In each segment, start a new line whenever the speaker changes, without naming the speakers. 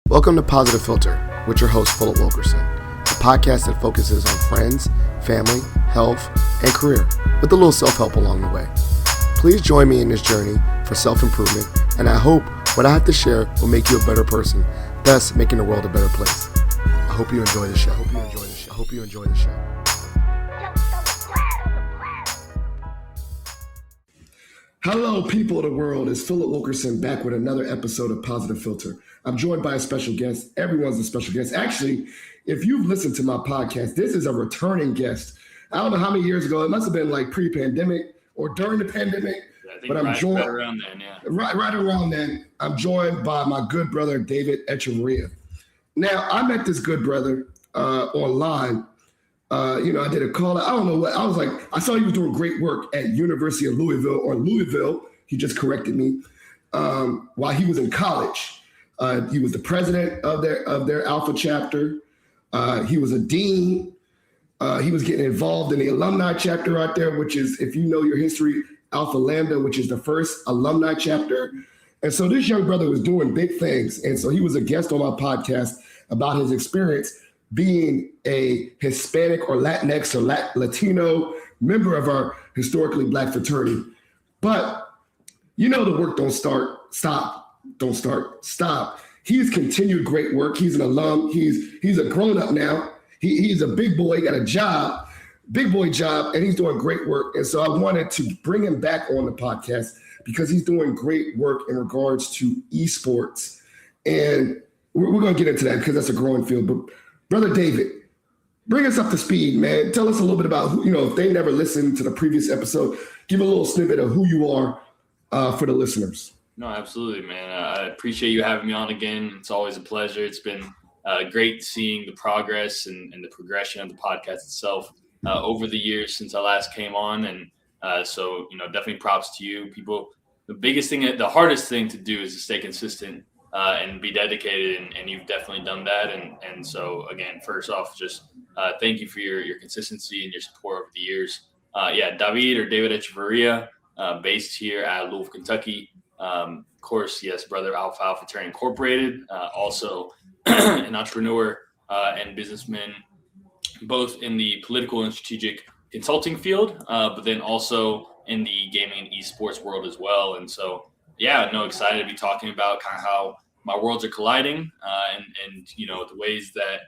Welcome to Positive Philter with your host, Philip Wilkerson, a podcast that focuses on friends, family, health, and career, with a little self-help along the way. Please join me in this journey for self-improvement, and I hope what I have to share will make you a better person, thus making the world a better place. I hope you enjoy the show. I hope you enjoy the show. Hello, people of the world. It's Philip Wilkerson back with another episode of Positive Philter. I'm joined by a special guest. Everyone's a special guest. Actually, if you've listened to my podcast, this is a returning guest. I don't know how many years ago. It must have been like pre-pandemic or during the pandemic.
Yeah, I think
but I'm joined
right around then, yeah.
Right around then. I'm joined by my good brother, David Echeverria. Now, I met this good brother online. I did a call. I don't know what. I was like, I saw he was doing great work at University of Louisville or Louisville. He just corrected me. While he was in college, he was the president of their Alpha chapter. He was a dean. He was getting involved in the alumni chapter out there, which is, if you know your history, Alpha Lambda, which is the first alumni chapter. And so this young brother was doing big things. And so he was a guest on my podcast about his experience being a Hispanic or Latinx or Latino member of our historically Black fraternity. But the work don't stop. He's continued great work. He's an alum. He's a grown-up now. He's a big boy, got a job, big boy job, and he's doing great work. And so I wanted to bring him back on the podcast because he's doing great work in regards to esports. And we're going to get into that because that's a growing field. But Brother David, bring us up to speed, man. Tell us a little bit about who, if they never listened to the previous episode, give a little snippet of who you are for the listeners.
No, absolutely, man. I appreciate you having me on again. It's always a pleasure. It's been great seeing the progress and the progression of the podcast itself over the years since I last came on. And so definitely props to you. People, the hardest thing to do is to stay consistent and be dedicated, and you've definitely done that. And so, again, first off, just thank you for your consistency and your support over the years. David Echeverria, based here at Louisville, Kentucky. Of course, yes, brother Alpha Fraternity Incorporated, also an entrepreneur and businessman, both in the political and strategic consulting field, but then also in the gaming and esports world as well. And so, excited to be talking about kind of how my worlds are colliding and the ways that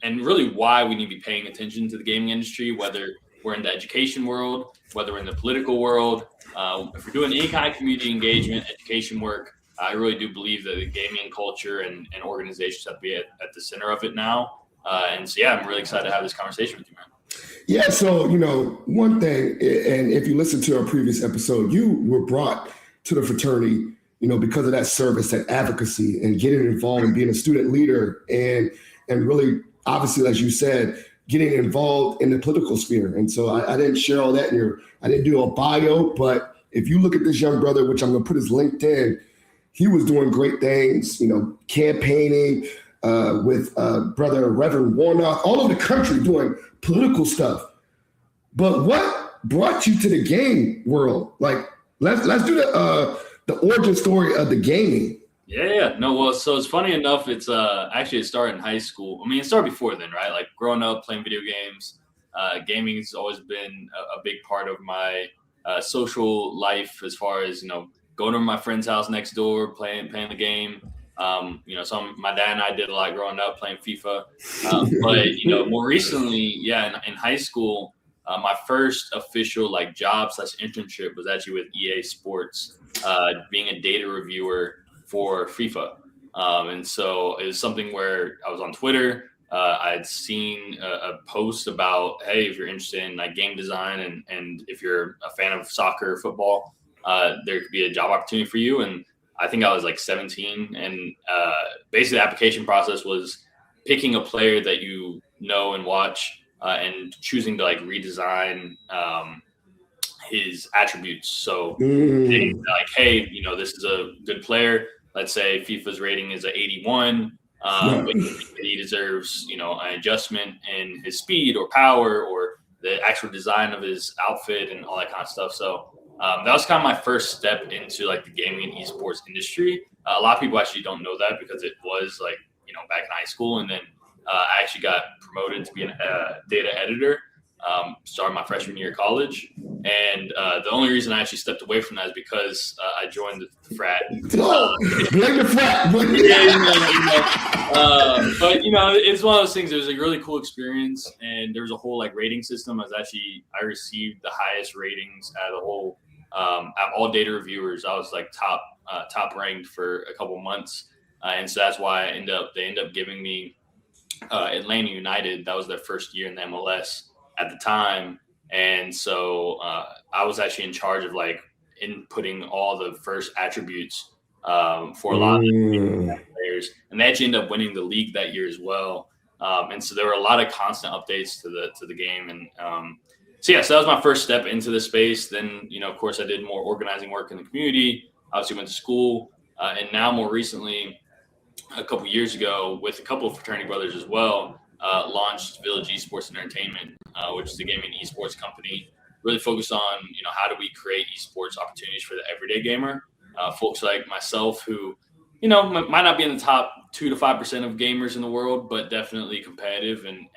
and really why we need to be paying attention to the gaming industry, whether we're in the education world, whether we're in the political world. If we're doing any kind of community engagement, education work, I really do believe that the gaming culture and organizations have to be at the center of it now. I'm really excited to have this conversation with you, man.
Yeah, so, one thing, and if you listen to our previous episode, you were brought to the fraternity, because of that service, that advocacy, and getting involved and being a student leader, and really, obviously, as you said, getting involved in the political sphere. And so I didn't share all that I didn't do a bio, but if you look at this young brother, which I'm going to put his LinkedIn, he was doing great things, campaigning with brother Reverend Warnock, all over the country doing political stuff. But what brought you to the game world? Like, let's do the origin story of the gaming.
Yeah. No, well, so it's funny enough. It's actually it started in high school. I mean, it started before then, right? Like growing up playing video games, gaming has always been a big part of my social life. As far as going to my friend's house next door, playing the game. My dad and I did a lot growing up playing FIFA. But more recently, in high school, my first official job/internship was actually with EA Sports, being a data reviewer for FIFA. And so it was something where I was on Twitter. I'd seen a post about, hey, if you're interested in game design and if you're a fan of soccer or football, there could be a job opportunity for you. And I think I was 17. And basically the application process was picking a player that you know and watch and choosing to redesign his attributes. So hey, this is a good player. Let's say FIFA's rating is 81. But he deserves, an adjustment in his speed or power or the actual design of his outfit and all that kind of stuff. So that was kind of my first step into like the gaming and esports industry. A lot of people actually don't know that because it was like, back in high school. And then I actually got promoted to be a data editor, starting my freshman year of college. And the only reason I actually stepped away from that is because I joined the frat.
Blame the frat.
But it's one of those things. It was a really cool experience, and there was a whole like rating system. I received the highest ratings out of the whole, out of all data reviewers. I was like top ranked for a couple months, and so that's why they end up giving me Atlanta United. That was their first year in the MLS at the time, and so I was actually in charge of like inputting all the first attributes for a lot of the players, and they actually ended up winning the league that year as well. And so there were a lot of constant updates to the game, and so that was my first step into the space. Then of course, I did more organizing work in the community. Obviously, went to school, and now more recently, a couple years ago, with a couple of fraternity brothers as well, launched Village Esports and Entertainment, which is a gaming esports company, really focused on how do we create esports opportunities for the everyday gamer, folks like myself who might not be in the top 2 to 5% of gamers in the world, but definitely competitive and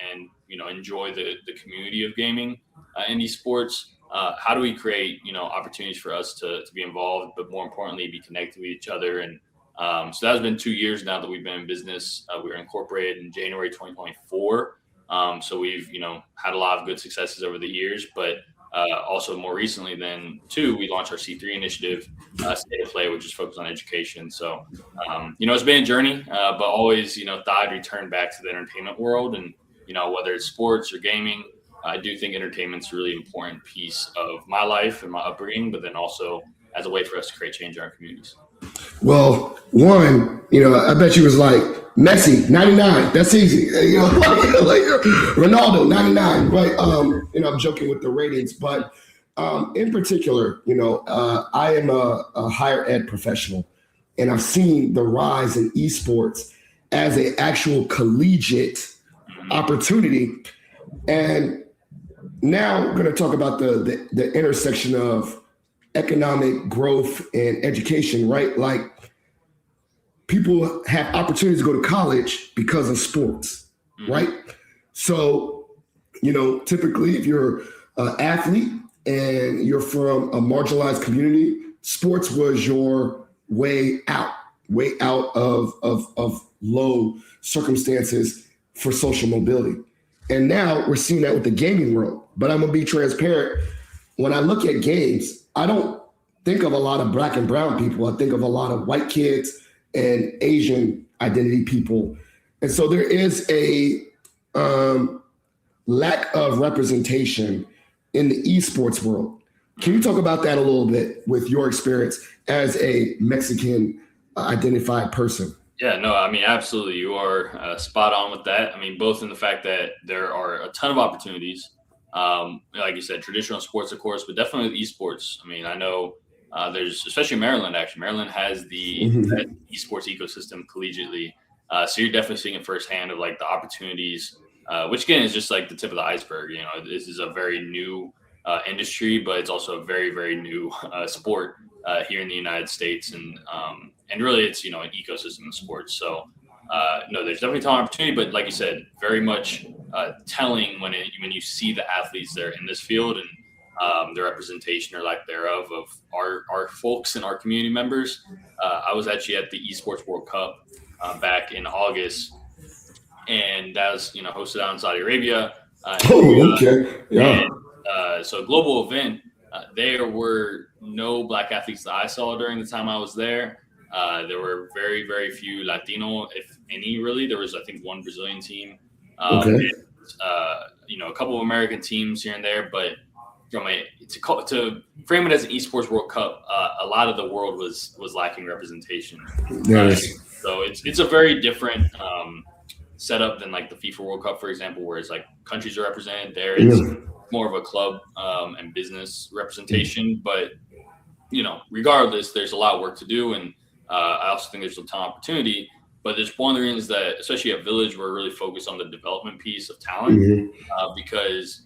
enjoy the community of gaming in esports. How do we create opportunities for us to be involved, but more importantly, be connected with each other? And so that has been 2 years now that we've been in business. We were incorporated in January 2024. So we've had a lot of good successes over the years, but also more recently than we launched our C3 initiative, State of Play, which is focused on education. So, it's been a journey, but always, thought I'd return back to the entertainment world. And, whether it's sports or gaming, I do think entertainment's a really important piece of my life and my upbringing, but then also as a way for us to create change in our communities.
Well, one, I bet you was like Messi, 99. That's easy. Like Ronaldo, 99. Right? I'm joking with the ratings, but in particular, I am a higher ed professional, and I've seen the rise in esports as an actual collegiate opportunity. And now we're going to talk about the intersection of economic growth and education, right? Like people have opportunities to go to college because of sports, right? So, typically if you're an athlete and you're from a marginalized community, sports was your way out of low circumstances for social mobility. And now we're seeing that with the gaming world. But I'm gonna be transparent. When I look at games, I don't think of a lot of black and brown people. I think of a lot of white kids and Asian identity people. And so there is a lack of representation in the esports world. Can you talk about that a little bit with your experience as a Mexican identified person?
Yeah, no, I mean, absolutely. You are spot on with that. I mean, both in the fact that there are a ton of opportunities, like you said, traditional sports, of course, but definitely with esports. I mean, I know there's, especially Maryland, actually. Maryland has the esports ecosystem collegiately. So you're definitely seeing it firsthand of like the opportunities, which again is just like the tip of the iceberg. This is a very new industry, but it's also a very, very new sport here in the United States. And really it's, an ecosystem of sports. So no, there's definitely a ton of opportunity, but like you said, very much telling when you see the athletes that are in this field and the representation or lack thereof of our folks and our community members. I was actually at the Esports World Cup back in August, and that was, hosted out in Saudi Arabia.
Okay. Yeah.
And, so a global event, there were no black athletes that I saw during the time I was there. There were very, very few Latino, if any, really. There was, I think, one Brazilian team, and, a couple of American teams here and there. But to frame it as an esports World Cup, a lot of the world was lacking representation.
Yes.
So it's a very different setup than like the FIFA World Cup, for example, where it's like countries are represented. There it's more of a club and business representation. But regardless, there's a lot of work to do, and I also think there's a ton of opportunity. But there's one of the reasons that, especially at Village, we're really focused on the development piece of talent because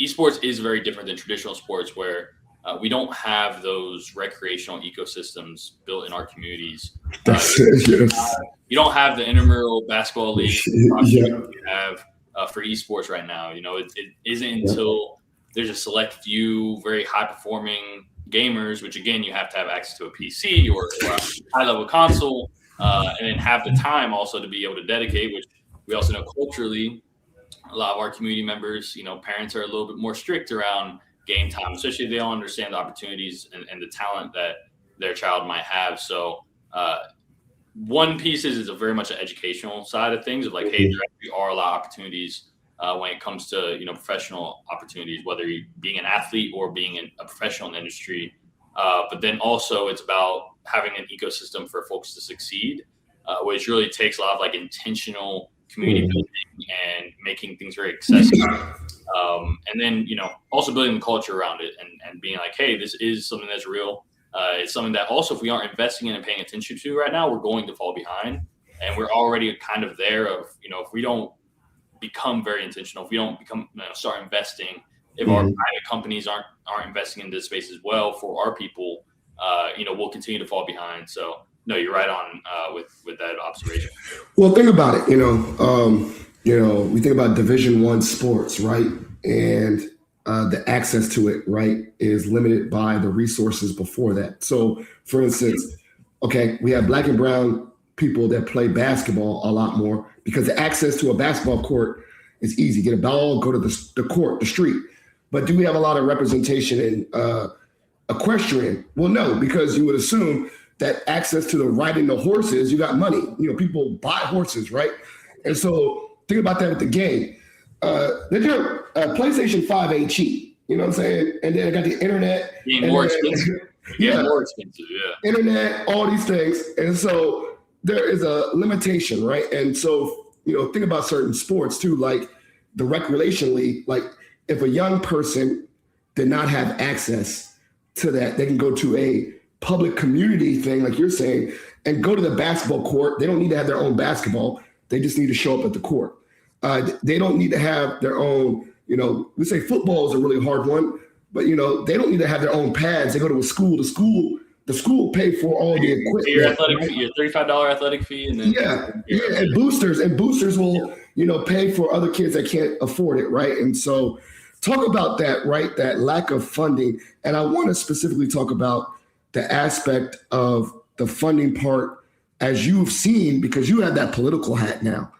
esports is very different than traditional sports, where we don't have those recreational ecosystems built in our communities.
That's it. Yes.
You don't have the intramural basketball league
Yeah.
you have for esports right now. It isn't until there's a select few very high performing gamers, which again, you have to have access to a PC or a high level console, and then have the time also to be able to dedicate, which we also know culturally, a lot of our community members, parents are a little bit more strict around game time, especially if they don't understand the opportunities and the talent that their child might have. So, one piece is a very much an educational side of things of like, hey, there actually are a lot of opportunities when it comes to professional opportunities, whether you being an athlete or being a professional in the industry. But then also it's about having an ecosystem for folks to succeed, which really takes a lot of like intentional community building and making things very accessible. And then also building the culture around it and being like, hey, this is something that's real. It's something that also, if we aren't investing in and paying attention to right now, we're going to fall behind. And we're already kind of there of, if we don't become very intentional, if we don't start investing, if our private companies aren't investing in this space as well for our people, we'll continue to fall behind. So no, you're right on with that observation.
Well, think about it. We think about Division I sports, right? And the access to it, right, is limited by the resources before that. So, for instance, okay, we have black and brown people that play basketball a lot more because the access to a basketball court is easy. Get a ball, go to the court, the street. But do we have a lot of representation in equestrian? Well, no, because you would assume that access to the riding the horses, you got money. People buy horses, right? And so think about that with the game. PlayStation 5 ain't cheap. You know what I'm saying? And then I got the internet.
More expensive. More expensive, yeah.
Internet, all these things. And so there is a limitation, right? And so, think about certain sports too, like the recreation league. Like if a young person did not have access to that, they can go to a public community thing, like you're saying, and go to the basketball court. They don't need to have their own basketball. They just need to show up at the court. They don't need to have their own, we say football is a really hard one, but, they don't need to have their own pads. They go to a school. The school pay for all the equipment.
Your athletic fee, your $35 athletic fee. And then
and boosters will, pay for other kids that can't afford it, right? And so talk about that, right, that lack of funding. And I want to specifically talk about the aspect of the funding part as you've seen, because you have that political hat now,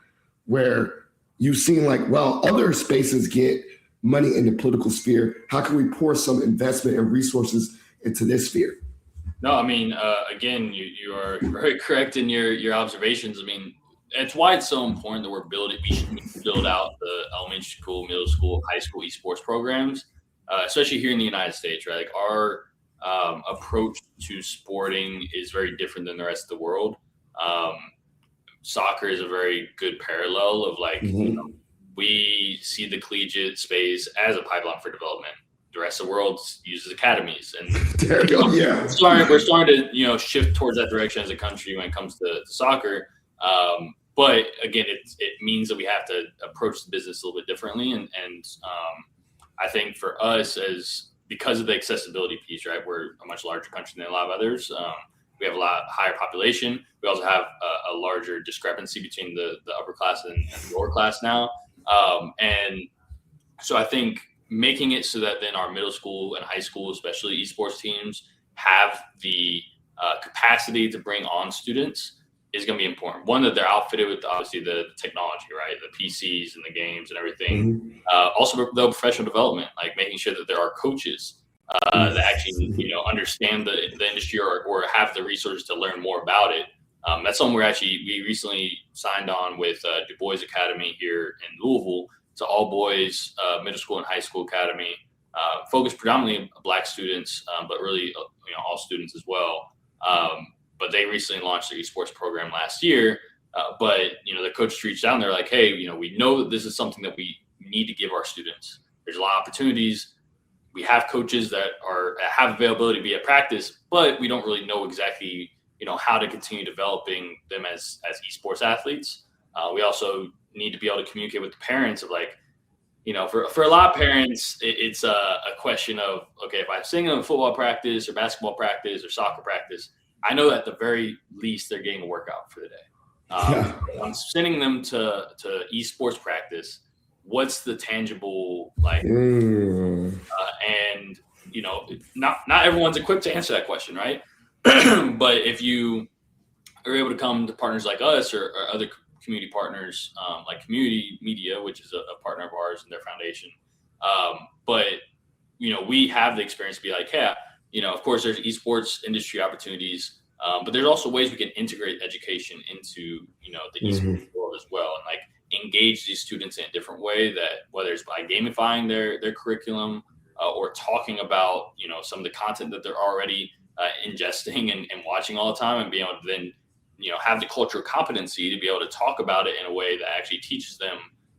where you've seen like, well, other spaces get money in the political sphere. How can we pour some investment and resources into this sphere?
No, I mean, again, you are very correct in your observations. I mean, it's why it's so important that we should build out the elementary school, middle school, high school esports programs, especially here in the United States, right? Like our approach to sporting is very different than the rest of the world. Soccer is a very good parallel of like, we see the collegiate space as a pipeline for development. The rest of the world uses academies, and we're starting to shift towards that direction as a country when it comes to soccer. But again, it means that we have to approach the business a little bit differently, and I think for us, because of the accessibility piece, right, we're a much larger country than a lot of others. We have a lot higher population. We also have a larger discrepancy between the upper class and the lower class now, and so I think making it so that then our middle school and high school, especially esports teams, have the capacity to bring on students is going to be important. One, that they're outfitted with obviously the technology, right? The PCs and the games and everything. Also, the professional development, like making sure that there are coaches that actually, understand the industry or have the resources to learn more about it. That's something we recently signed on with Du Bois Academy here in Louisville. It's an all boys middle school and high school academy, focused predominantly on Black students, but really all students as well. But they recently launched their esports program last year. But the coaches reached out and they're like, hey, we know that this is something that we need to give our students. There's a lot of opportunities. We have coaches that have availability to be at practice, but we don't really know exactly how to continue developing them as esports athletes. We also need to be able to communicate with the parents of like, for a lot of parents, it's a question of, okay, if I'm sending them to football practice or basketball practice or soccer practice, I know that at the very least they're getting a workout for the day. If I'm sending them to esports practice, what's the tangible and not everyone's equipped to answer that question, right? But if you are able to come to partners like us or other community partners, like Community Media, which is a partner of ours and their foundation. But we have the experience to be like, yeah, of course there's esports industry opportunities, but there's also ways we can integrate education into, the esports world as well, and engage these students in a different way, that whether it's by gamifying their curriculum or talking about, some of the content that they're already ingesting and watching all the time, and being able to then have the cultural competency to be able to talk about it in a way that actually teaches them,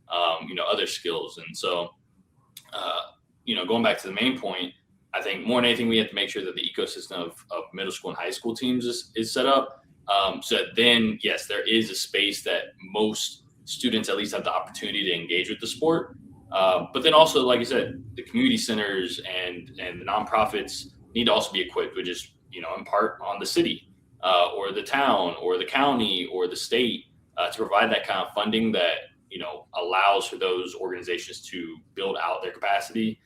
other skills. And so, going back to the main point, I think more than anything, we have to make sure that the ecosystem of middle school and high school teams is set up. So that then, yes, there is a space that most students at least have the opportunity to engage with the sport. But then also, like I said, the community centers and the nonprofits need to also be equipped with just, in part on the city, or the town or the county or the state, to provide that kind of funding that allows for those organizations to build out their capacity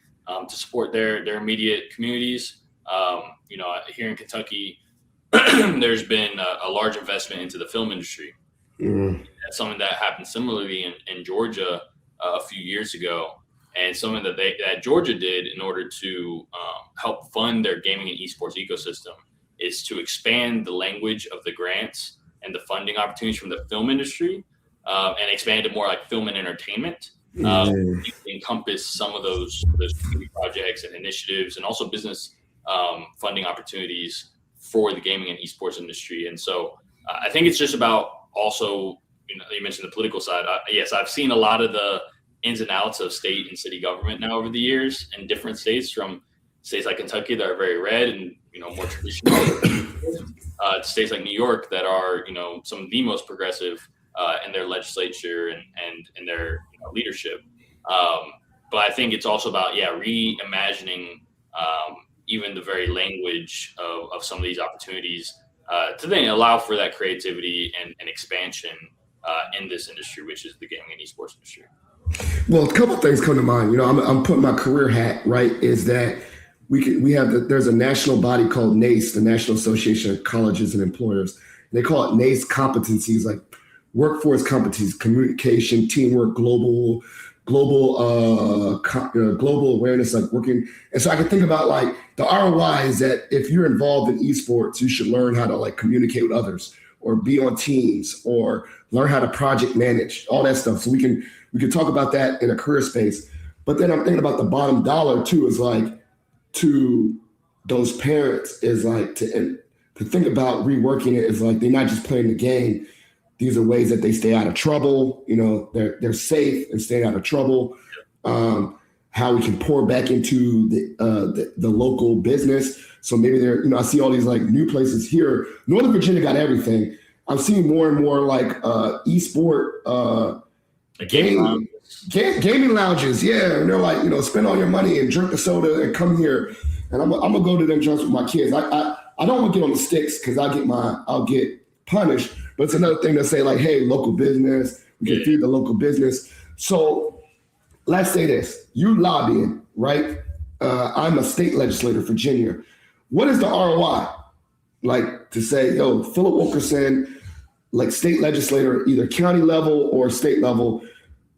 to support their immediate communities. Here in Kentucky, there's been a large investment into the film industry. That's something that happened similarly in Georgia a few years ago, and something that Georgia did in order to help fund their gaming and esports ecosystem is to expand the language of the grants and the funding opportunities from the film industry, and expand it more like film and entertainment, encompass some of those projects and initiatives, and also business funding opportunities for the gaming and esports industry. And so I think it's just about also, you mentioned the political side. Yes, I've seen a lot of the ins and outs of state and city government now over the years in different states, from states like Kentucky that are very red and more traditional, to states like New York that are some of the most progressive in their legislature and in their leadership. But I think it's also about reimagining even the very language of some of these opportunities, to then allow for that creativity and expansion in this industry, which is the gaming and esports industry.
Well, a couple of things come to mind. I'm putting my career hat, right, is that there's a national body called NACE, the National Association of Colleges and Employers. They call it NACE competencies, like workforce competencies, communication, teamwork, global awareness, like working. And so I can think about like the ROI is that if you're involved in esports, you should learn how to communicate with others, or be on teams, or learn how to project manage, all that stuff. So we can talk about that in a career space. But then I'm thinking about the bottom dollar too, is to those parents is to think about reworking it is they're not just playing the game. These are ways that they stay out of trouble. They're safe and staying out of trouble. How we can pour back into the local business. So maybe I see all these new places here. Northern Virginia got everything. I'm seeing more and more esport gaming lounges. Yeah, and they're spend all your money and drink the soda and come here. And I'm gonna go to them joints with my kids. I don't want to get on the sticks because I'll get punished. But it's another thing to say hey, local business, we can feed the local business. So let's say this: you lobbying, right? I'm a state legislator, Virginia. What is the ROI? To say, yo, Philip Wilkerson, state legislator, either county level or state level.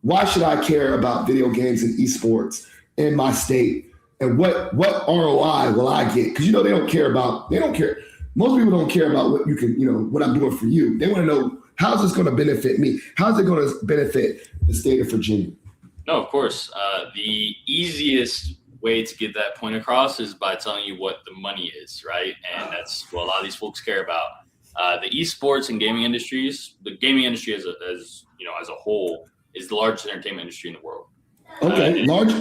Why should I care about video games and esports in my state? And what ROI will I get? Because they don't care. Most people don't care about what you can, what I'm doing for you. They want to know, how's this going to benefit me? How's it going to benefit the state of Virginia?
No, of course. The easiest way to get that point across is by telling you what the money is, right? And that's what a lot of these folks care about. The esports and gaming industries, the gaming industry as a whole, is the largest entertainment industry in the world.
Okay, large.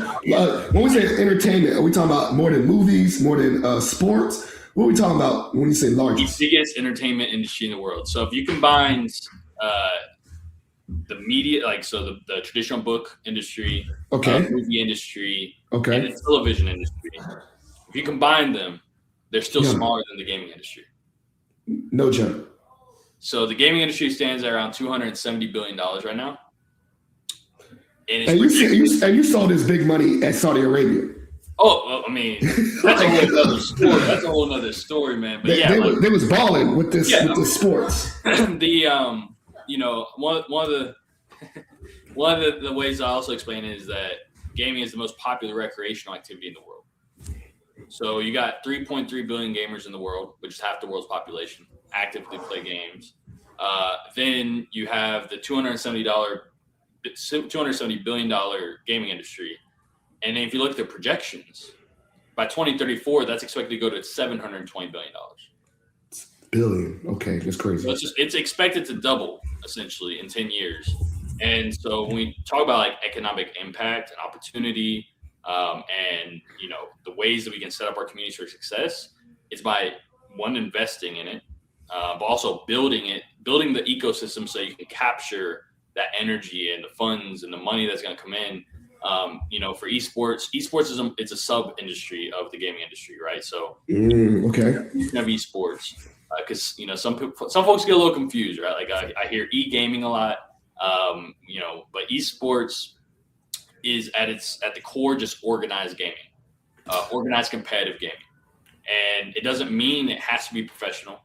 When we say entertainment, are we talking about more than movies, more than sports? What are we talking about when you say largest?
The biggest entertainment industry in the world. So if you combine the media, like so the traditional book industry,
Okay.
movie industry,
Okay.
and the television industry. If you combine them, they're still
Yeah.
smaller than the gaming industry.
No joke.
So the gaming industry stands at around $270 billion right now. And it's
you saw this big money at Saudi Arabia.
Oh, well, I mean, that's a whole other story. That's a whole other story, man. But
they was balling with this sports.
You know, one of the ways I also explain it is that gaming is the most popular recreational activity in the world. So you got 3.3 billion gamers in the world, which is half the world's population, actively play games. Then you have the $270 billion gaming industry. And then if you look at the projections, by 2034, that's expected to go to $720 billion.
Billion. Okay, that's crazy.
So it's expected to double essentially in 10 years. And so when we talk about like economic impact and opportunity, and you know the ways that we can set up our communities for success, it's by one, investing in it, but also building the ecosystem so you can capture that energy and the funds and the money that's going to come in. You know, for esports it's a sub industry of the gaming industry, right? So
okay,
you can have esports because you know some folks get a little confused, right? Like I hear e-gaming a lot, you know, but esports is at the core just organized gaming, organized competitive gaming, and it doesn't mean it has to be professional.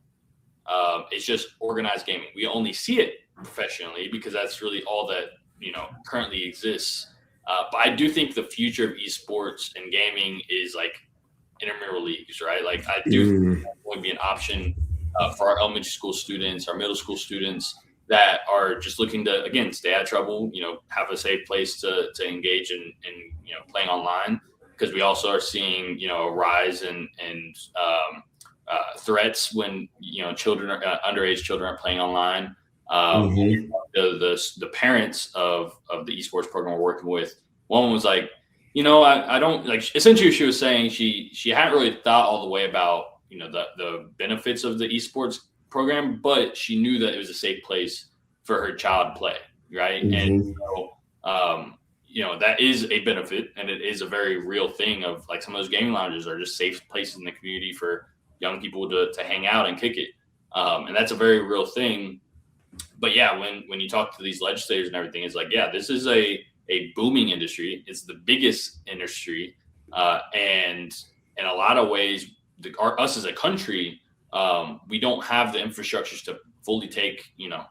It's just organized gaming. We only see it professionally because that's really all that you know currently exists. But I do think the future of esports and gaming is like intramural leagues, right? Like I do think that would be an option for our elementary school students, our middle school students that are just looking to, again, stay out of trouble, you know, have a safe place to engage in you know, playing online. Because we also are seeing, you know, a rise in threats when, you know, underage children are playing online. The parents of the esports program we're working with, one was like, you know, I don't like, essentially she was saying she hadn't really thought all the way about, you know, the benefits of the esports program, but she knew that it was a safe place for her child to play, right? And so you know, that is a benefit, and it is a very real thing of like some of those gaming lounges are just safe places in the community for young people to hang out and kick it, and that's a very real thing. But yeah, when you talk to these legislators and everything, it's like, yeah, this is a booming industry. It's the biggest industry, and in a lot of ways, us as a country, we don't have the infrastructures to fully take, you know,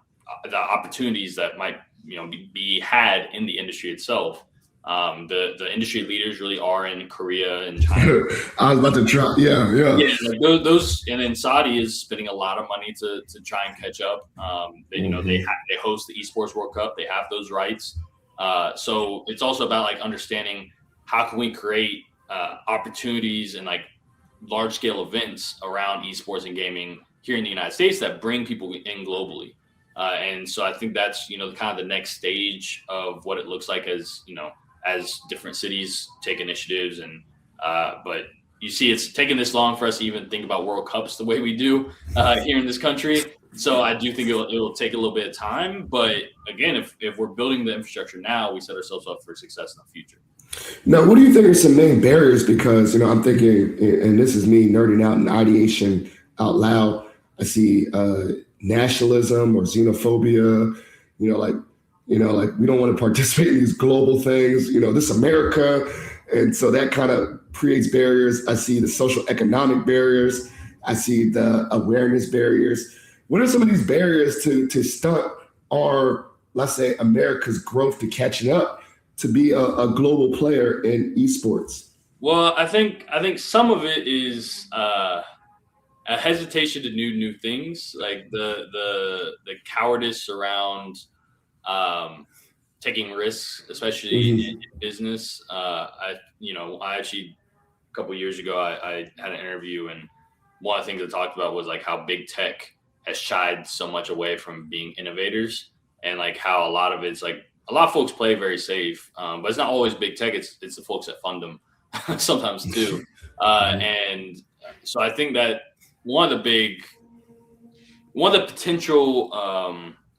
the opportunities that might, you know, be had in the industry itself. The industry leaders really are in Korea and China.
I was about to try. Yeah.
Like those, and then Saudi is spending a lot of money to try and catch up. You know, they host the Esports World Cup. They have those rights. So it's also about like understanding how can we create opportunities and like large scale events around esports and gaming here in the United States that bring people in globally. And so I think that's, you know, kind of the next stage of what it looks like as, you know, as different cities take initiatives. And but you see, it's taken this long for us to even think about World Cups the way we do here in this country. So I do think it'll take a little bit of time. But again, if we're building the infrastructure now, we set ourselves up for success in the future.
Now, what do you think are some main barriers? Because, you know, I'm thinking, and this is me nerding out and ideation out loud. I see nationalism or xenophobia, you know, like we don't want to participate in these global things, you know, this America. And so that kind of creates barriers. I see the social economic barriers. I see the awareness barriers. What are some of these barriers to stunt our, let's say, America's growth to catching up to be a global player in esports?
Well, I think some of it is a hesitation to do new things, like the cowardice around taking risks, especially in business. I actually a couple of years ago I had an interview, and one of the things I talked about was like how big tech has shied so much away from being innovators, and like how a lot of it's like a lot of folks play very safe, but it's not always big tech. It's the folks that fund them sometimes too. And so I think that one of the potential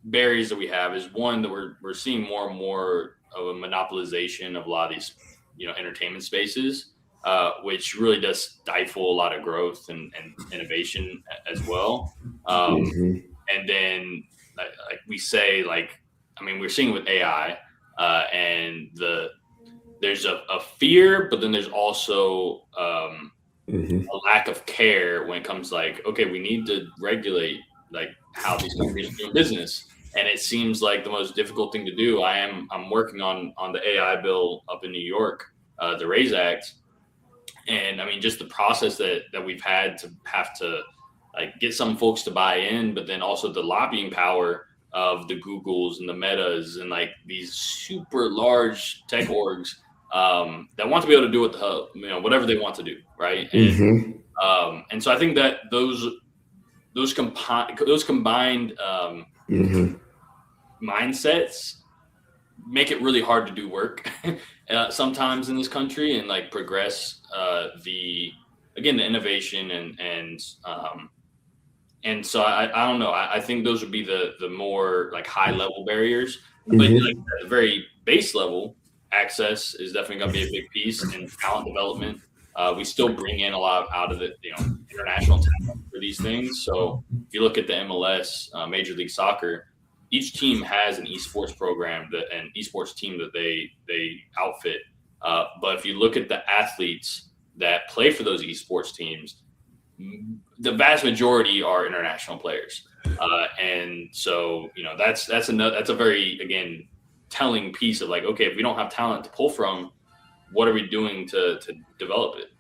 barriers that we have is one that we're seeing more and more of a monopolization of a lot of these, entertainment spaces, which really does stifle a lot of growth and innovation as well.
Mm-hmm.
And then, like we say, we're seeing with AI, and there's a fear, but then there's also a lack of care when it comes okay, we need to regulate how these companies are doing business. And it seems like the most difficult thing to do. I'm working on the AI bill up in New York, the RAISE Act. And I mean, just the process that we've had to have to get some folks to buy in, but then also the lobbying power of the Googles and the Metas and these super large tech orgs that want to be able to do whatever they want to do, right? And so I think that those combined mindsets make it really hard to do work sometimes in this country and progress the innovation and so I don't know. I think those would be the more high level barriers, but at the very base level, access is definitely going to be a big piece, and talent development. We still bring in a lot out of the international talent for these things. So if you look at the MLS, Major League Soccer, each team has an esports program, an esports team that they outfit. But if you look at the athletes that play for those esports teams, the vast majority are international players, and so that's a very telling piece of okay, if we don't have talent to pull from, what are we doing to develop it?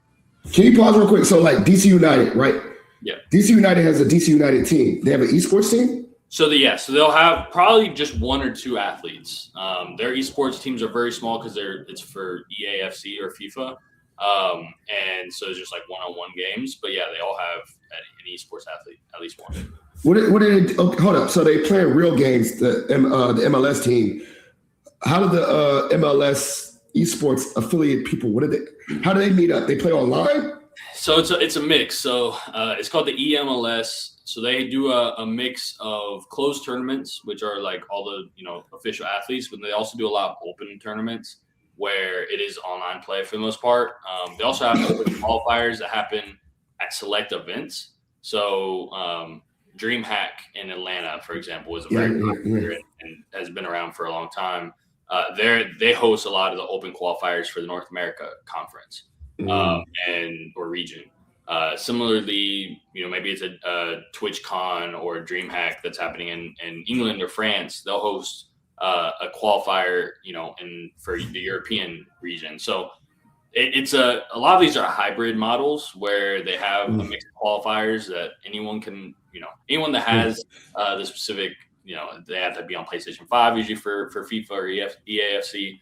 Can you pause real quick? So DC United, right?
Yeah.
DC United has a DC United team. They have an esports team?
So they'll have probably just one or two athletes. Their esports teams are very small because it's for EAFC or FIFA. And so it's just one-on-one games, but yeah, they all have an esports athlete, at least one.
What did it, hold up. So they play real games, the MLS team. How do the MLS esports affiliate people? How do they meet up? They play online?
So it's a mix. So it's called the EMLS. So they do a mix of closed tournaments, which are all the official athletes, but they also do a lot of open tournaments where it is online play for the most part. They also have open qualifiers that happen at select events. So DreamHack in Atlanta, for example, was a very popular and has been around for a long time. They host a lot of the open qualifiers for the North America Conference or region. Similarly, maybe it's a TwitchCon or a DreamHack that's happening in England or France. They'll host a qualifier, for the European region. So it's a lot of these are hybrid models where they have a mix of qualifiers that anyone that has the specific, they have to be on PlayStation 5 usually for FIFA or EAFC,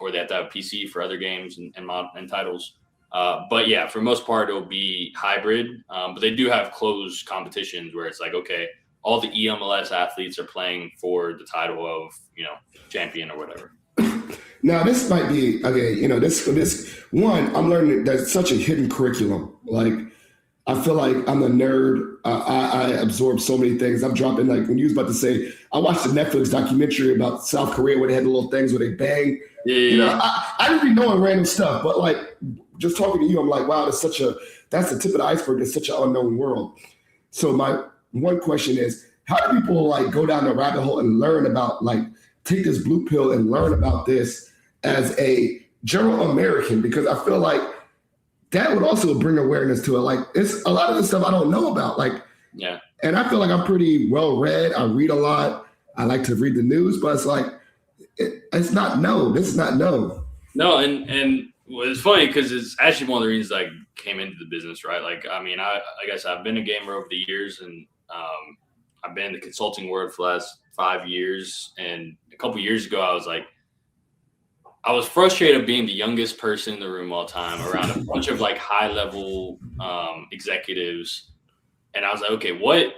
or they have to have a PC for other games and titles. But yeah, for the most part, it'll be hybrid. But they do have closed competitions where it's okay, all the EMLS athletes are playing for the title of, champion or whatever.
Now, this might be, this one, I'm learning that's such a hidden curriculum. I feel like I'm a nerd. I absorb so many things. I'm dropping, when you was about to say, I watched the Netflix documentary about South Korea where they had the little things where they bang.
Yeah.
I didn't be knowing random stuff, but just talking to you, I'm like, wow, that's the tip of the iceberg. It's such an unknown world. So my one question is, how do people go down the rabbit hole and learn about take this blue pill and learn about this as a general American? Because I feel like that would also bring awareness to it. It's a lot of the stuff I don't know about.
Yeah.
And I feel like I'm pretty well read. I read a lot. I like to read the news, but it's it's not known. This is not known.
No, and it's funny because it's actually one of the reasons I came into the business, right? I've been a gamer over the years, and I've been in the consulting world for the last 5 years. And a couple of years ago, I was frustrated being the youngest person in the room all the time around a bunch of high level executives. And I was like, okay, what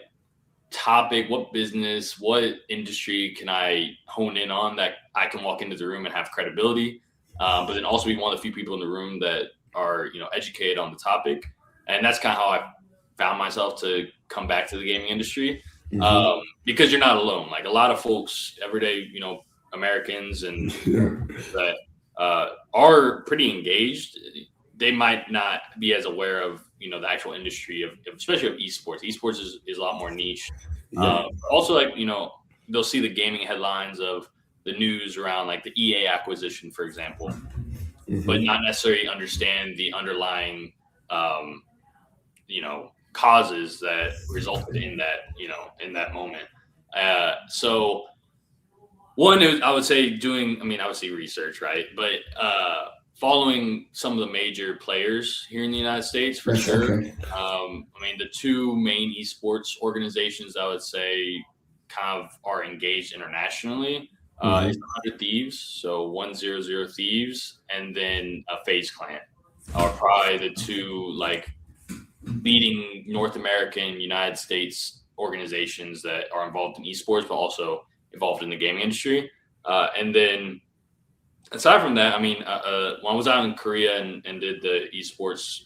topic, what business, what industry can I hone in on that I can walk into the room and have credibility? But then also be one of the few people in the room that are, educated on the topic. And that's kind of how I found myself to come back to the gaming industry. because you're not alone. Like a lot of folks, everyday, Americans and that are pretty engaged. They might not be as aware of the actual industry of especially of esports. Esports is a lot more niche. Also, like they'll see the gaming headlines of the news around like the EA acquisition, for example, but not necessarily understand the underlying causes that resulted in that in that moment. So one, I would say obviously research, right? But following some of the major players here in the United States, for sure.
Okay.
The two main esports organizations I would say kind of are engaged internationally is 100 Thieves, so 100 Thieves, and then a FaZe Clan are probably the two like leading North American, United States organizations that are involved in esports, but also involved in the gaming industry. And then aside from that, when I was out in Korea and did the esports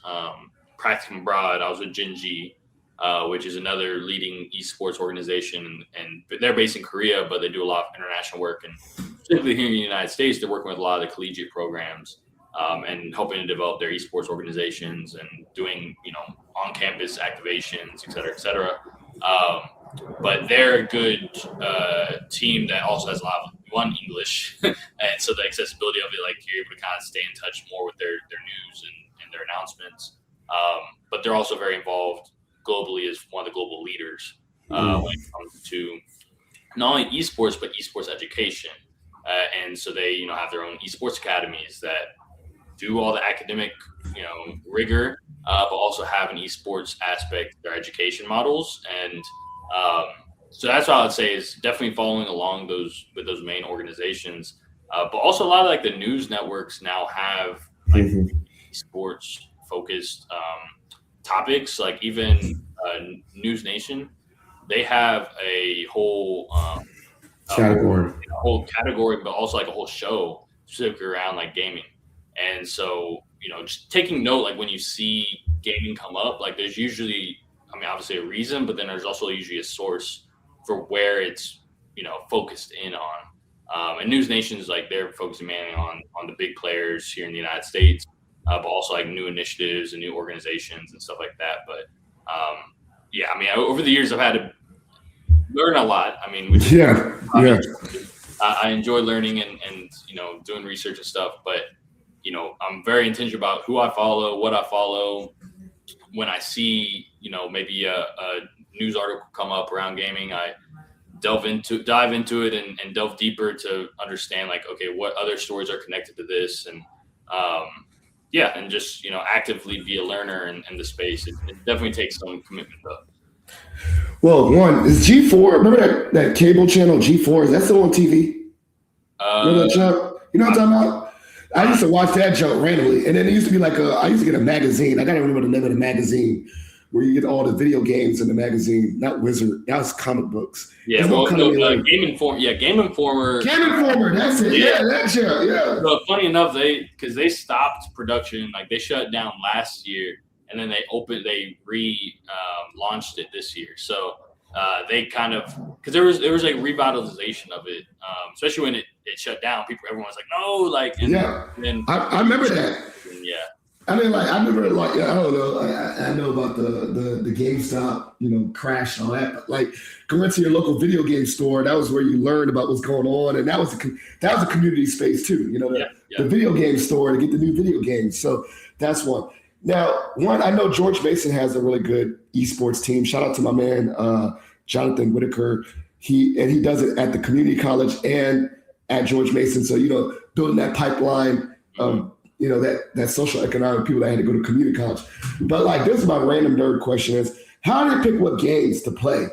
practicum abroad, I was with Jinji, which is another leading esports organization, and they're based in Korea, but they do a lot of international work. And particularly here in the United States, they're working with a lot of the collegiate programs and helping to develop their esports organizations and doing on-campus activations, et cetera, et cetera. But they're a good team that also has a lot of English, and so the accessibility of it, like you're able to kind of stay in touch more with their news and their announcements. But they're also very involved globally as one of the global leaders when it comes to not only esports but esports education. And so they have their own esports academies that do all the academic rigor, but also have an esports aspect to their education models. And so that's what I would say is definitely following along with those main organizations. But also a lot of like the news networks now have like esports focused topics, like even News Nation, they have a whole category, but also like a whole show specifically around like gaming. And so, just taking note, like when you see gaming come up, like there's usually, obviously a reason, but then there's also usually a source for where it's, focused in on. And News Nation is like they're focusing mainly on the big players here in the United States, but also like new initiatives and new organizations and stuff like that. But over the years I've had to learn a lot. I enjoy learning and doing research and stuff, but I'm very intentional about who I follow, what I follow. When I see, maybe a news article come up around gaming, I dive into it and delve deeper to understand like, okay, what other stories are connected to this, and and just actively be a learner in the space. It definitely takes some commitment though.
Well, one is G4. Remember that cable channel G4? Is that still on TV? Remember that show? You know what I'm talking about? I used to watch that joke randomly, and then it used to be like I used to get a magazine. I can't remember the name of the magazine where you get all the video games in the magazine. Not Wizard. That was comic books.
Yeah, Game Informer. Yeah, Game Informer.
Game Informer. That's it. Yeah, that show. Yeah.
So funny enough, because they stopped production, like they shut down last year, and then they launched it this year. So they kind of, because there was a revitalization of it, especially when it shut down. Everyone was like, no, like,
I remember that.
Yeah.
I remember I don't know. I know about the GameStop, crash and all that. But like going to your local video game store, that was where you learned about what's going on, and that was a community space too. The video game store to get the new video games. So that's one. Now, I know George Mason has a really good esports team. Shout out to my man Jonathan Whitaker. He does it at the community college and at George Mason. So building that pipeline of that social economic people that had to go to community college. But like, this is my random nerd question is, how do they pick what games to play?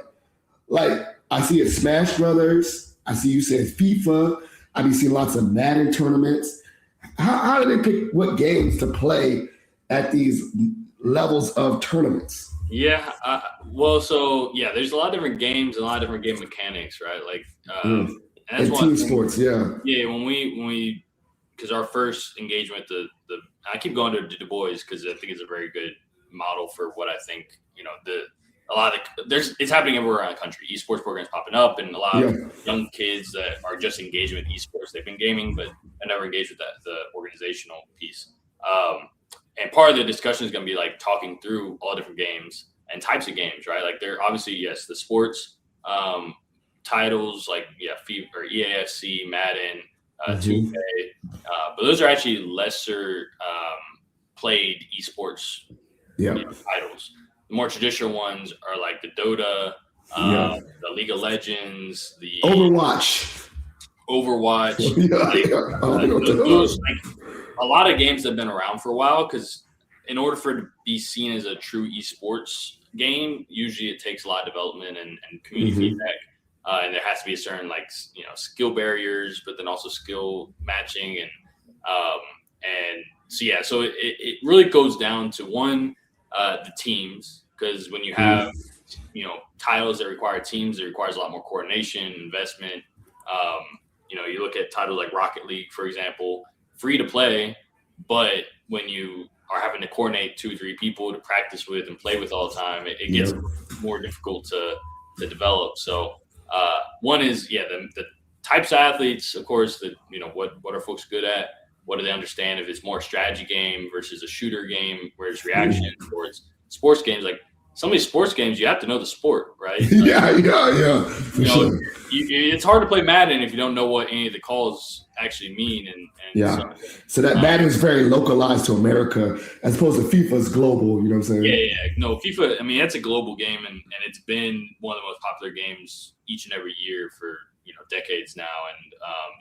Like, I see it Smash Brothers. I see you saying FIFA. I've been seeing lots of Madden tournaments. How do they pick what games to play at these levels of tournaments?
Yeah. There's a lot of different games and a lot of different game mechanics, right? Like,
and team sports. Yeah.
Yeah. When we because our first engagement, I keep going to Du Bois because I think it's a very good model for what I think, it's happening everywhere around the country. Esports programs popping up, and a lot
Yeah.
of young kids that are just engaging with esports. They've been gaming, but they never engaged with the organizational piece. And part of the discussion is going to be like talking through all different games and types of games, right? Like they're obviously, yes, the sports titles like FIFA or EAFC, Madden, 2K, but those are actually lesser played esports titles. The more traditional ones are like the Dota, the League of Legends, the
Overwatch.
Those, like, a lot of games that have been around for a while, because in order for it to be seen as a true esports game, usually it takes a lot of development and community feedback. And there has to be a certain skill barriers, but then also skill matching and so it really goes down to the teams, because when you have titles that require teams, it requires a lot more coordination, investment. You look at titles like Rocket League, for example, free to play, but when you are having to coordinate 2-3 people to practice with and play with all the time, it gets more difficult to develop. So one is the types of athletes, of course, that what are folks good at, what do they understand, if it's more a strategy game versus a shooter game where it's reaction, or it's sports games. Like some of these sports games, you have to know the sport, right? It's hard to play Madden if you don't know what any of the calls actually mean.
So that Madden is very localized to America as opposed to FIFA is global. You know what I'm saying?
Yeah. No, FIFA. I mean, it's a global game, and it's been one of the most popular games each and every year for decades now. And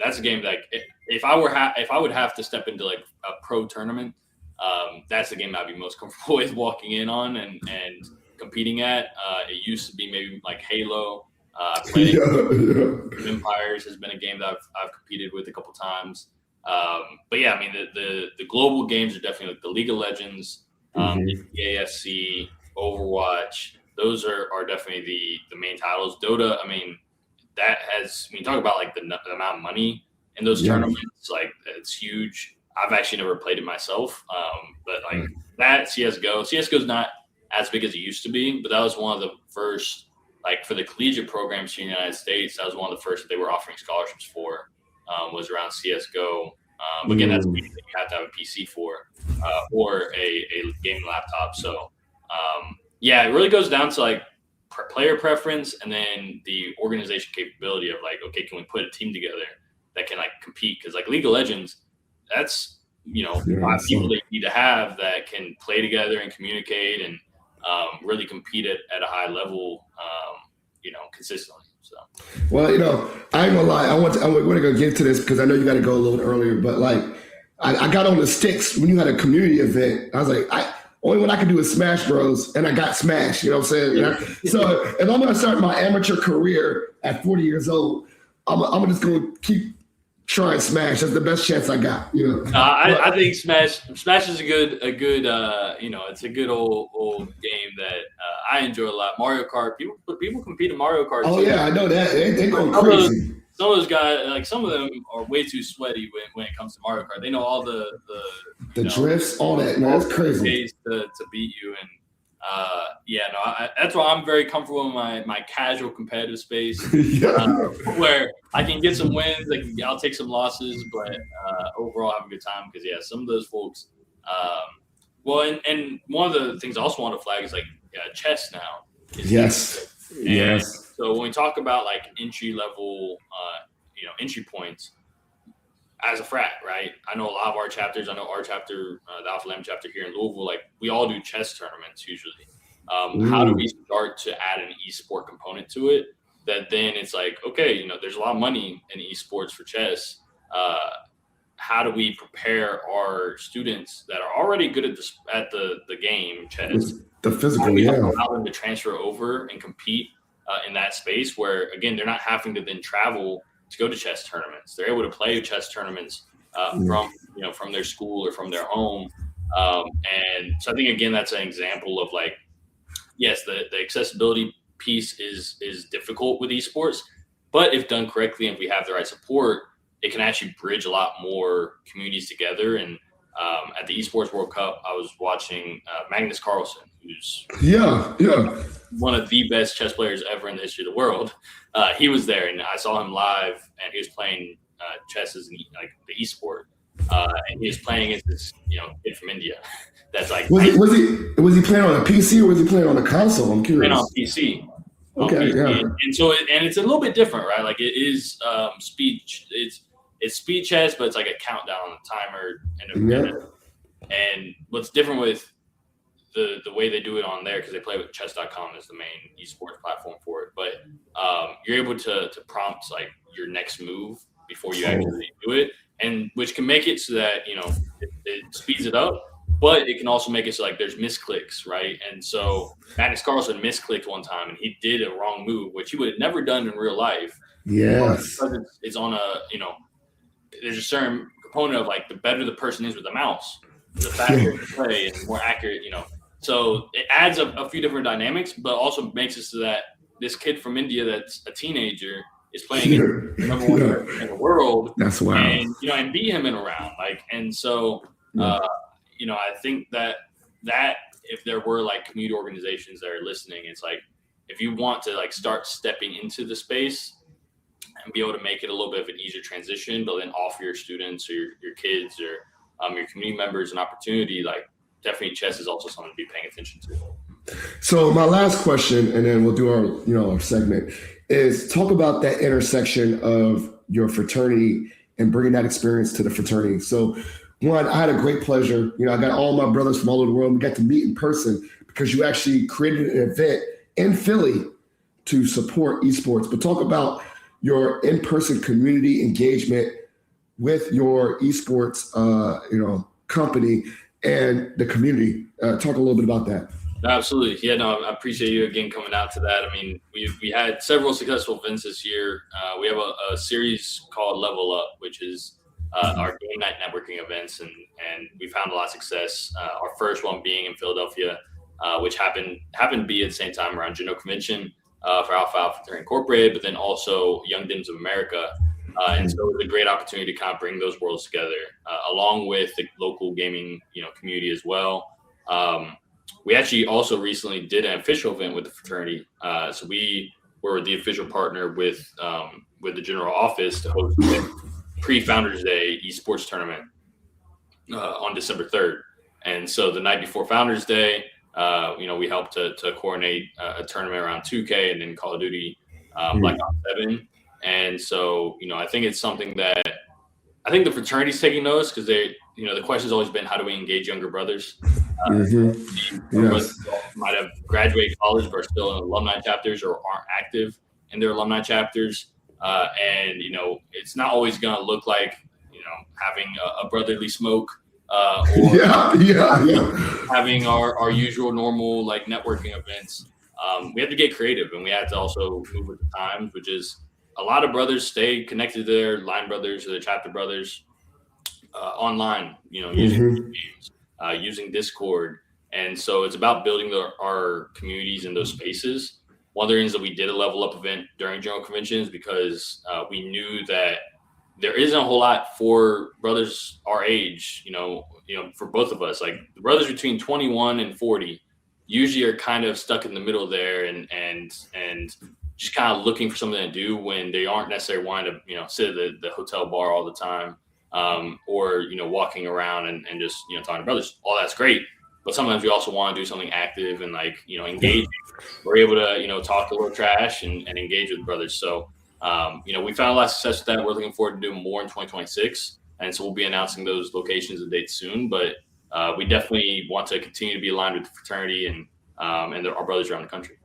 that's a game that if I would have to step into like a pro tournament, that's the game I'd be most comfortable with walking in on and competing at. It used to be maybe like Halo. Playing Empires has been a game that I've competed with a couple times. But yeah, I mean the global games are definitely like the League of Legends, the AFC, Overwatch. Those are definitely the main titles. Dota, I mean, that has, when you talk about like the amount of money in those tournaments, like it's huge. I've actually never played it myself, but like that CSGO's not as big as it used to be, but that was one of the first, like for the collegiate programs in the United States, that was one of the first that they were offering scholarships for, was around CSGO. But again, that's a game that you have to have a PC for, or a gaming laptop. So it really goes down to like player preference and then the organization capability of like, okay, can we put a team together that can like compete? Because like League of Legends, that's 5 people that you need to have that can play together and communicate and really compete at a high level, consistently. So,
well, I ain't gonna lie. I'm gonna get to this because I know you got to go a little earlier. But like, I got on the sticks when you had a community event. I was like, only one I can do is Smash Bros, and I got smashed. You know what I'm saying? So if I'm gonna start my amateur career at 40 years old, I'm just gonna keep trying Smash. That's the best chance I got.
I think Smash is a good it's a good old game that I enjoy a lot. Mario Kart, people compete in Mario Kart.
Oh yeah, I know that. They go crazy.
Some of those guys, like some of them, are way too sweaty when it comes to Mario Kart. They know all the
drifts, all that. Man, that's crazy.
Ways to beat you, and that's why I'm very comfortable in my casual competitive space, where I can get some wins, I'll take some losses, but overall have a good time. Because some of those folks, and one of the things I also want to flag is like chess now.
Yes.
So when we talk about like entry level, entry points as a frat, right? I know a lot of our chapters. I know our chapter, the Alpha Lamb chapter here in Louisville, like we all do chess tournaments usually. How do we start to add an esport component to it? That then it's like, okay, there's a lot of money in esports for chess. How do we prepare our students that are already good at the game chess?
The physical,
allow them to transfer over and compete in that space where, again, they're not having to then travel to go to chess tournaments. They're able to play chess tournaments from their school or from their home. And so I think, again, that's an example of like, yes, the accessibility piece is difficult with esports, but if done correctly and if we have the right support, it can actually bridge a lot more communities together. And at the Esports World Cup, I was watching Magnus Carlsen, who's
yeah.
one of the best chess players ever in the history of the world. He was there, and I saw him live, and he was playing chess as like the esport, and he was playing against this kid from India. That's like
was he playing on a PC or was he playing on a console? I'm curious.
Playing on PC.
Okay, yeah.
And so it's a little bit different, right? Like it is speed. It's speed chess, but it's like a countdown on the timer. And what's different with the way they do it on there, because they play with chess.com as the main esports platform for it, but you're able to prompt like your next move before you actually do it, and which can make it so that it speeds it up, but it can also make it so like there's misclicks, right? And so Magnus Carlsen misclicked one time and he did a wrong move, which he would have never done in real life.
Yes,
because it's on there's a certain component of like the better the person is with the mouse, the faster you play and the more accurate, So it adds a few different dynamics, but also makes it so that this kid from India that's a teenager is playing the number one person in the world.
That's wild.
And and beat him in a round. I think that if there were like community organizations that are listening, it's like if you want to like start stepping into the space and be able to make it a little bit of an easier transition, but then offer your students or your kids or your community members an opportunity, like definitely chess is also something to be paying attention to.
So my last question, and then we'll do our segment, is talk about that intersection of your fraternity and bringing that experience to the fraternity. So one, I had a great pleasure. I got all my brothers from all over the world. We got to meet in person because you actually created an event in Philly to support esports. But talk about your in-person community engagement with your esports, company and the community. Talk a little bit about that.
Absolutely. Yeah, no, I appreciate you again coming out to that. I mean, we had several successful events this year. We have a series called Level Up, which is our game night networking events, and we found a lot of success. Our first one being in Philadelphia, which happened to be at the same time around General Convention for Alpha Alpha Fraternity Incorporated, but then also Young Dims of America. And so it was a great opportunity to kind of bring those worlds together, along with the local gaming, community as well. We actually also recently did an official event with the fraternity. So we were the official partner with the general office to host the pre-Founders Day esports tournament on December 3rd. And so the night before Founders Day, we helped to coordinate a tournament around 2K and then Call of Duty Black Ops 7. And so, I think it's something that I think the fraternity's taking notice because they, the question's always been, how do we engage younger brothers? Brothers might have graduated college but are still in alumni chapters or aren't active in their alumni chapters. And it's not always going to look like, having a brotherly smoke or having our usual normal like networking events. We have to get creative, and we have to also move with the times, which is a lot of brothers stay connected to their line brothers or their chapter brothers online, using games, using Discord. And so it's about building our communities in those spaces. One of the reasons that we did a Level Up event during General Conventions because we knew that there isn't a whole lot for brothers our age, for both of us. Like the brothers between 21 and 40 usually are kind of stuck in the middle there and just kind of looking for something to do when they aren't necessarily wanting to, sit at the hotel bar all the time, or, walking around and just, talking to brothers. All that's great. But sometimes we also want to do something active and engaging. We're able to, talk a little trash and engage with brothers. So, we found a lot of success with that. We're looking forward to doing more in 2026. And so we'll be announcing those locations and dates soon. But we definitely want to continue to be aligned with the fraternity and our brothers around the country.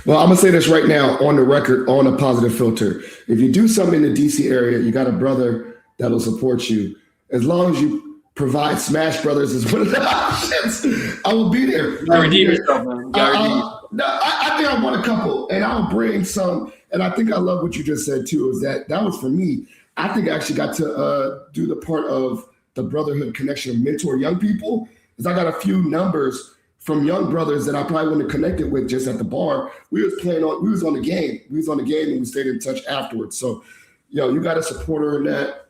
Well, I'm going to say this right now on the record, on a Positive Filter. If you do something in the DC area, you got a brother that'll support you. As long as you provide Smash Brothers as one of the options, I will be there.
I think
I want a couple, and I'll bring some. And I think I love what you just said, too, is that was for me. I think I actually got to do the part of the brotherhood connection of mentor young people, because I got a few numbers from young brothers that I probably wouldn't have connected with just at the bar. We was on the game. And we stayed in touch afterwards. So, you got to support her in that.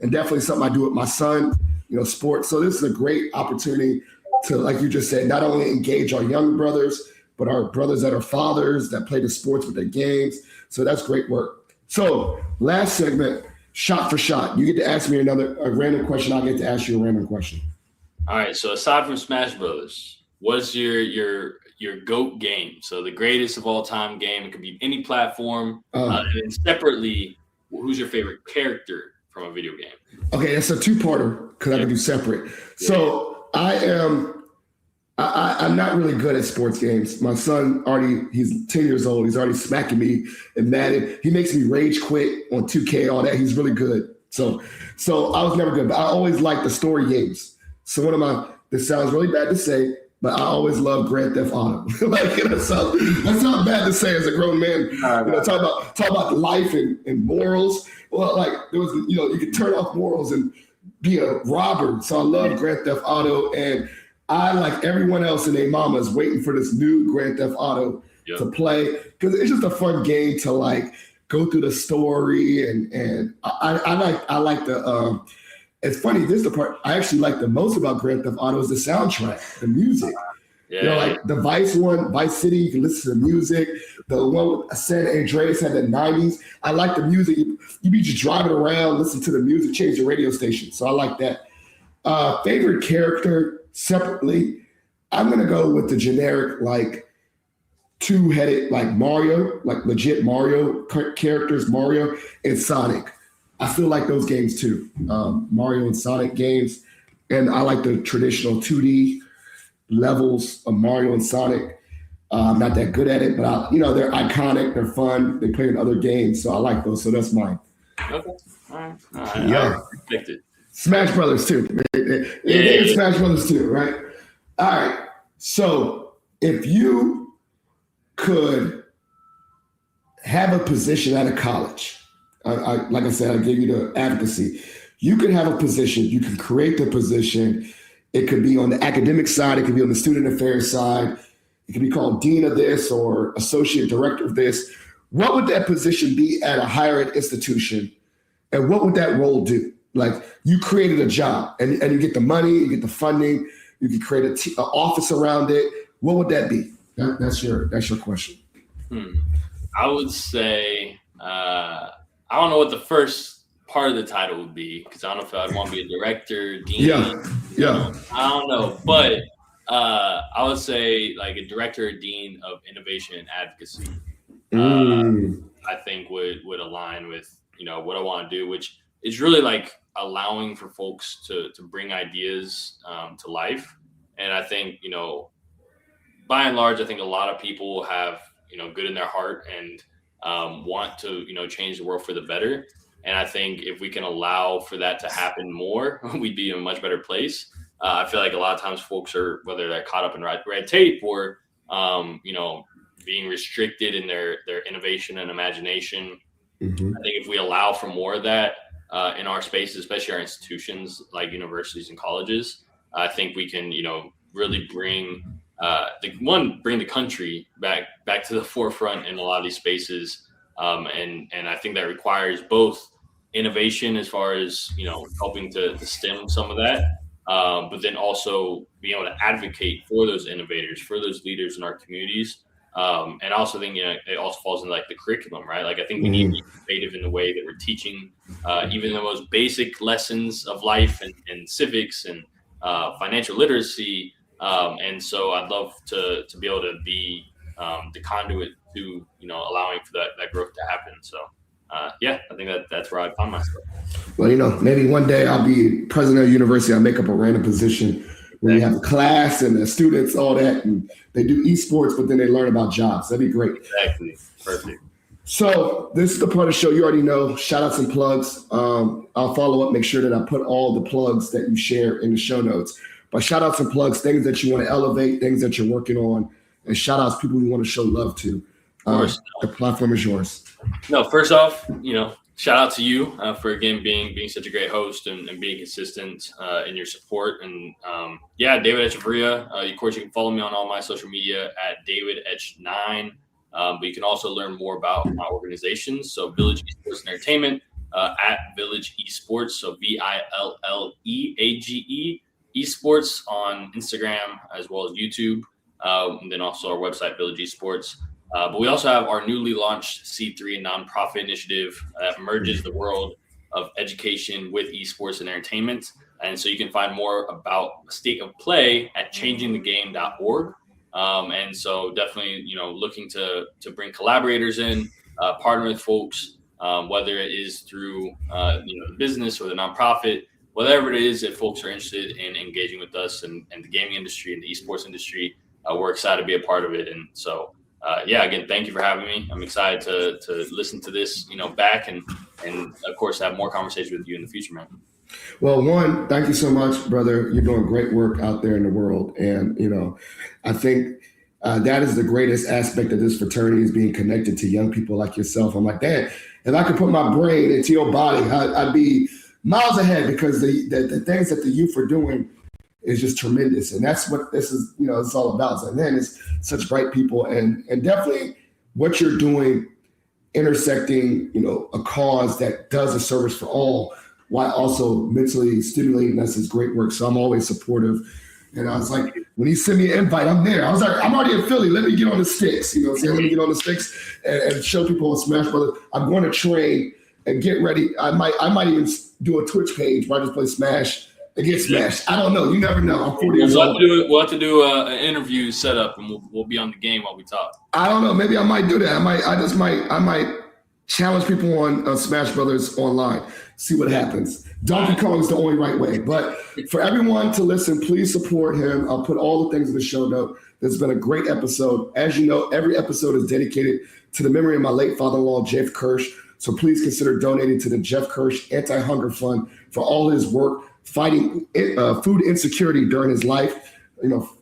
And definitely something I do with my son, sports. So this is a great opportunity to, like you just said, not only engage our young brothers, but our brothers that are fathers that play the sports with their games. So that's great work. So last segment, shot for shot. You get to ask me a random question. I'll get to ask you a random question.
All right. So aside from Smash Brothers, what's your GOAT game? So the greatest of all time game. It could be any platform. And then separately, who's your favorite character from a video game?
Okay, that's a two-parter because I can do separate. So I'm not really good at sports games. My son he's 10 years old. He's already smacking me in Madden. He makes me rage quit on 2K, all that. He's really good. So I was never good, but I always liked the story games. So this sounds really bad to say, but I always loved Grand Theft Auto. That's not bad to say as a grown man. Talk about life and morals. Well, there was, you could turn off morals and be a robber. So I love Grand Theft Auto, and I, like everyone else in their mama, is waiting for this new Grand Theft Auto to play, because it's just a fun game to go through the story, and I like the. It's funny. This is the part I actually like the most about Grand Theft Auto is the soundtrack, the music. Yeah. Like the Vice City, you can listen to the music. The one with San Andreas had the 90s. I like the music. You be just driving around, listen to the music, change the radio station. So I like that. Favorite character separately, I'm going to go with the generic, two-headed, Mario, legit Mario characters, Mario and Sonic. I still like those games too, Mario and Sonic games. And I like the traditional 2D levels of Mario and Sonic. I'm not that good at it, but they're iconic, they're fun, they play in other games, so I like those. So that's mine.
Okay, all right. Yeah,
Smash Brothers too. They Smash Brothers too, right? All right. So if you could have a position at a college, like I said, I gave you the advocacy. You could have a position. You can create the position. It could be on the academic side. It could be on the student affairs side. It could be called dean of this or associate director of this. What would that position be at a higher ed institution? And what would that role do? You created a job and you get the money, you get the funding, you can create an office around it. What would that be? That's your question.
I would say, I don't know what the first part of the title would be, because I don't know if I'd want to be a director, dean.
Yeah.
I don't know, but I would say a director or dean of innovation and advocacy. I think would align with what I want to do, which is really allowing for folks to bring ideas to life. And I think by and large, I think a lot of people have good in their heart and want to change the world for the better. And I think if we can allow for that to happen more, we'd be in a much better place. I feel like a lot of times folks are, whether they're caught up in red tape or, being restricted in their innovation and imagination. Mm-hmm. I think if we allow for more of that in our spaces, especially our institutions like universities and colleges, I think we can, really bring the country back to the forefront in a lot of these spaces. And I think that requires both innovation as far as, helping to stem some of that, but then also being able to advocate for those innovators, for those leaders in our communities. And I also think, it also falls into the curriculum, right? I think we need to be innovative in the way that we're teaching, even the most basic lessons of life and civics and financial literacy. And so I'd love to be able to be the conduit to, allowing for that growth to happen. So, I think that's where I find myself.
Well, maybe one day I'll be president of the university. I'll make up a random position where you have a class and the students, all that, and they do esports, but then they learn about jobs. That'd be great.
Exactly. Perfect.
So this is the part of the show you already know, shout outs and plugs. I'll follow up, make sure that I put all the plugs that you share in the show notes. But shout outs and plugs, things that you want to elevate, things that you're working on, and shout outs people you want to show love to. The platform is yours.
No, first off, shout out to you for again being such a great host and being consistent in your support. And David Echeverria. Of course, you can follow me on all my social media at DavidEch9. But you can also learn more about my organizations. So Village Esports and Entertainment at Village Esports. So VILLEAGE Esports on Instagram as well as YouTube, and then also our website, Village Esports. But we also have our newly launched C3 nonprofit initiative that merges the world of education with esports and entertainment. And so you can find more about State of Play at changingthegame.org. And so definitely, looking to bring collaborators in, partner with folks, whether it is through, the business or the nonprofit, whatever it is, if folks are interested in engaging with us and the gaming industry and the esports industry, we're excited to be a part of it. And so, again, thank you for having me. I'm excited to listen to this, back and of course have more conversations with you in the future, man.
Well, one, thank you so much, brother. You're doing great work out there in the world. And, I think that is the greatest aspect of this fraternity, is being connected to young people like yourself. I'm like, damn, if I could put my brain into your body, I'd be miles ahead, because the things that the youth are doing is just tremendous. And that's what this is, it's all about. And then it's such bright people, and definitely what you're doing, intersecting, a cause that does a service for all, while also mentally stimulating us, is great work. So I'm always supportive. And I was like, when he sent me an invite, I'm there. I was like, I'm already in Philly. Let me get on the sticks. Let me get on the sticks and show people on Smash Brothers. I'm going to train and get ready. I might even do a Twitch page where I just play Smash and get smashed. I don't know. You never know. I'm 40 years old.
We'll have to do an interview setup, and we'll be on the game while we talk. I
don't know. Maybe I might do that. I might challenge people on Smash Brothers online. See what happens. Donkey Kong is the only right way. But for everyone to listen, please support him. I'll put all the things in the show note. This has been a great episode. As you know, every episode is dedicated to the memory of my late father-in-law, Jeff Kirsch. So please consider donating to the Jeff Kirsch Anti-Hunger Fund for all his work fighting food insecurity during his life.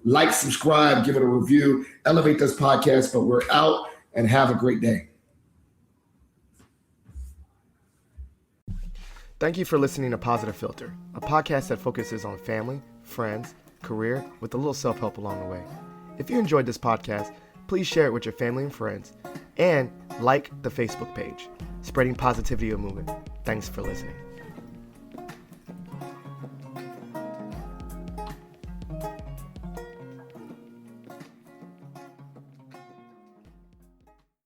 Like, subscribe, give it a review, elevate this podcast. But we're out, and have a great day.
Thank you for listening to Positive Philter, a podcast that focuses on family, friends, career, with a little self-help along the way. If you enjoyed this podcast, please share it with your family and friends, and like the Facebook page, Spreading Positivity of Movement. Thanks for listening.